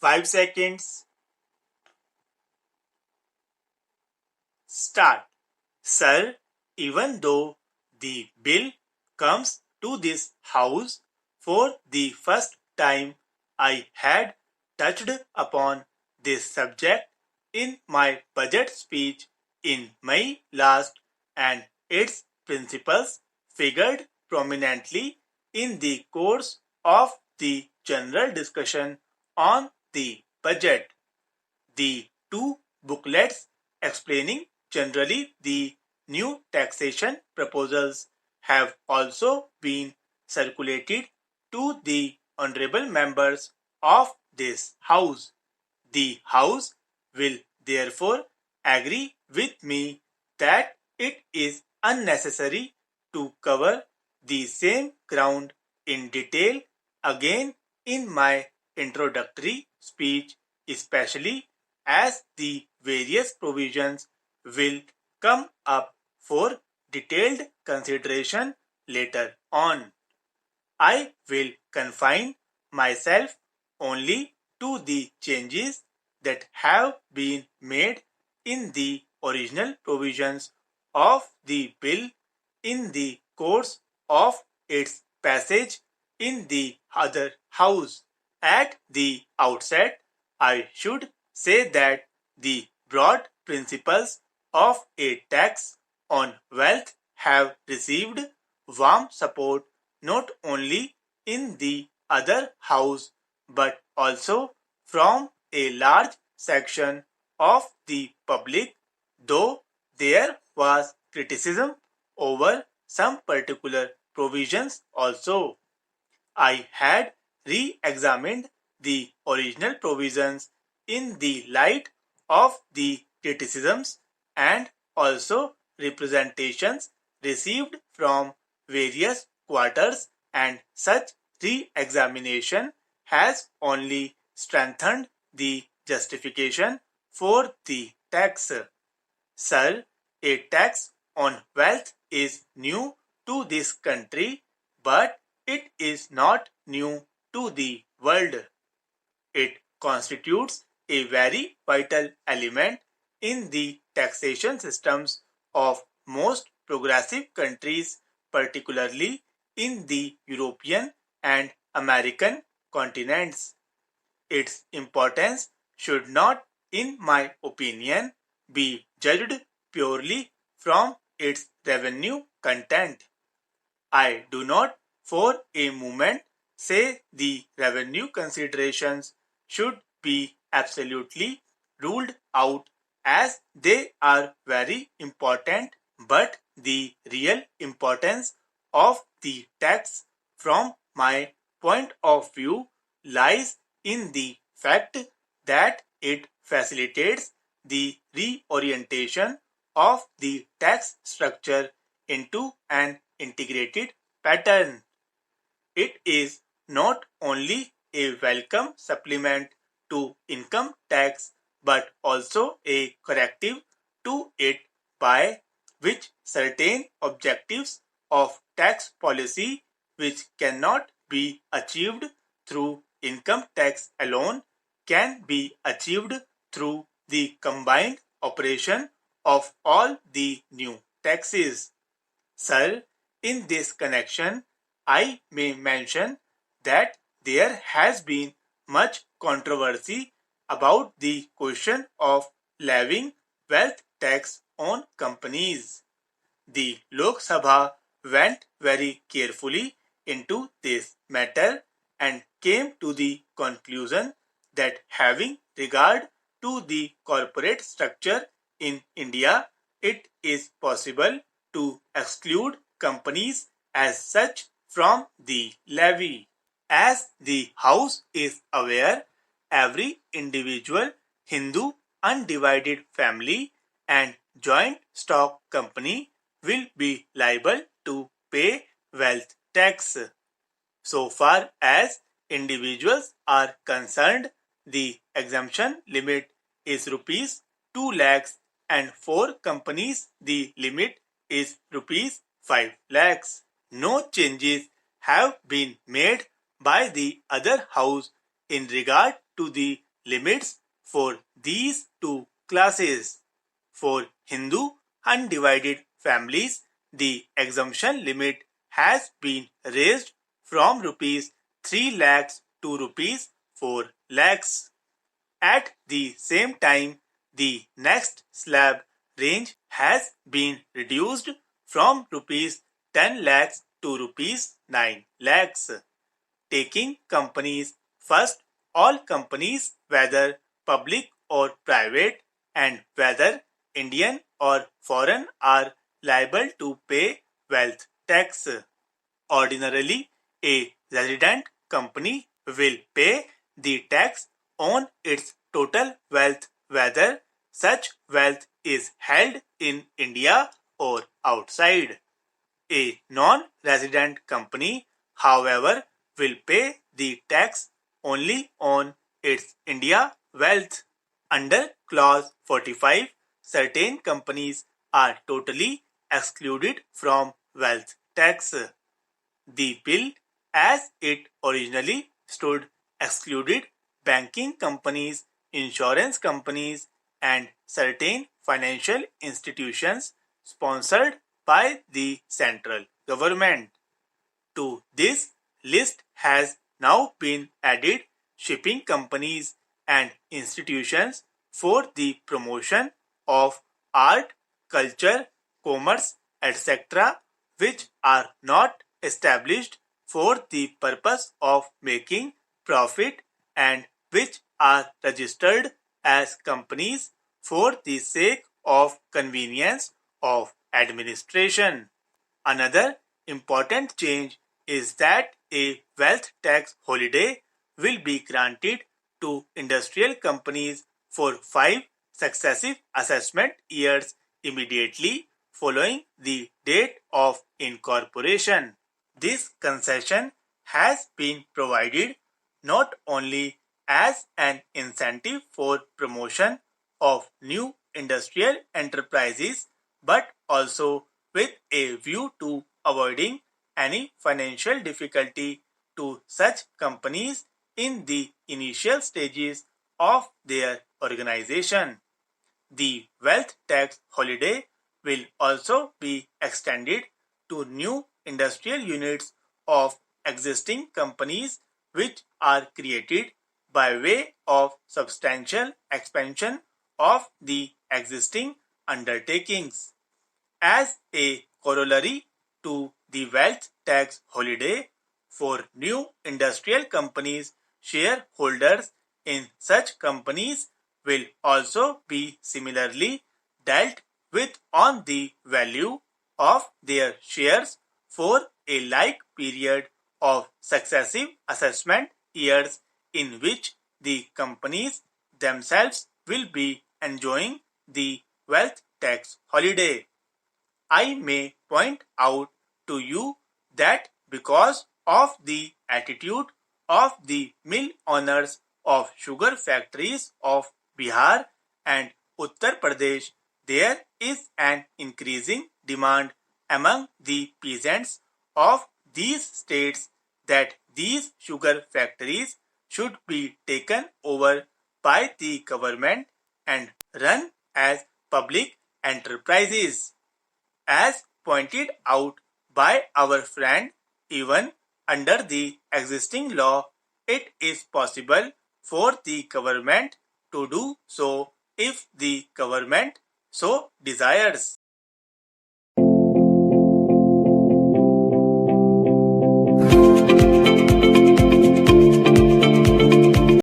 5 seconds. Start. Sir, even though the bill comes to this house for the first time, I had touched upon this subject in my budget speech in May last, and its principles figured prominently in the course of the general discussion on the budget. The two booklets explaining generally the new taxation proposals have also been circulated to the honorable members of this House. The House will therefore agree with me that it is unnecessary to cover the same ground in detail again in my introductory speech, especially as the various provisions will come up for detailed consideration later on. I will confine myself only to the changes that have been made in the original provisions of the bill in the course of its passage in the other house. At the outset, I should say that the broad principles of a tax on wealth have received warm support not only in the other house but also from a large section of the public, though there was criticism over some particular provisions also. I had re-examined the original provisions in the light of the criticisms and also representations received from various quarters, and such re-examination has only strengthened the justification for the tax. Sir, a tax on wealth is new to this country, but it is not new to the world. It constitutes a very vital element in the taxation systems of most progressive countries, particularly in the European and American continents. Its importance should not, in my opinion, be judged purely from its revenue content. I do not for a moment say the revenue considerations should be absolutely ruled out, as they are very important, but the real importance of the tax from my point of view lies in the fact that it facilitates the reorientation of the tax structure into an integrated pattern. It is not only a welcome supplement to income tax but also a corrective to it, by which certain objectives of tax policy which cannot be achieved through income tax alone can be achieved through the combined operation of all the new taxes. Sir, in this connection, I may mention that there has been much controversy about the question of levying wealth tax on companies. The Lok Sabha went very carefully into this matter and came to the conclusion that having regard to the corporate structure in India, it is possible to exclude companies as such from the levy. As the House is aware, every individual Hindu undivided family and joint stock company will be liable to pay wealth tax. So far as individuals are concerned, the exemption limit is rupees 2 lakhs, and for companies the limit is rupees 5 lakhs. No changes have been made by the other house in regard to the limits for these two classes. For Hindu undivided families, the exemption limit has been raised from rupees 3 lakhs to rupees 4 lakhs. At the same time, the next slab range has been reduced from rupees 10 lakhs to rupees 9 lakhs. Taking companies first, all companies, whether public or private, and whether Indian or foreign, are liable to pay wealth tax. Ordinarily, a resident company will pay the tax on its total wealth, whether such wealth is held in India or outside. A non-resident company, however, will pay the tax only on its India wealth. Under Clause 45, certain companies are totally excluded from wealth tax. The bill, as it originally stood, excluded banking companies, insurance companies, and certain financial institutions sponsored by the central government. To this list has now been added shipping companies and institutions for the promotion of art, culture, commerce, etc., which are not established for the purpose of making profit and which are registered as companies for the sake of convenience of administration. Another important change is that a wealth tax holiday will be granted to industrial companies for 5 successive assessment years immediately following the date of incorporation. This concession has been provided not only as an incentive for promotion of new industrial enterprises but also with a view to avoiding any financial difficulty to such companies in the initial stages of their organization. The wealth tax holiday will also be extended to new industrial units of existing companies which are created by way of substantial expansion of the existing undertakings. As a corollary to the wealth tax holiday for new industrial companies, shareholders in such companies will also be similarly dealt with on the value of their shares for a like period of successive assessment years in which the companies themselves will be enjoying the wealth tax holiday. I may point out to you that because of the attitude of the mill owners of sugar factories of Bihar and Uttar Pradesh, there is an increasing demand among the peasants of these states that these sugar factories should be taken over by the government and run as public enterprises. As pointed out by our friend, even under the existing law, it is possible for the government to do so if the government so desires.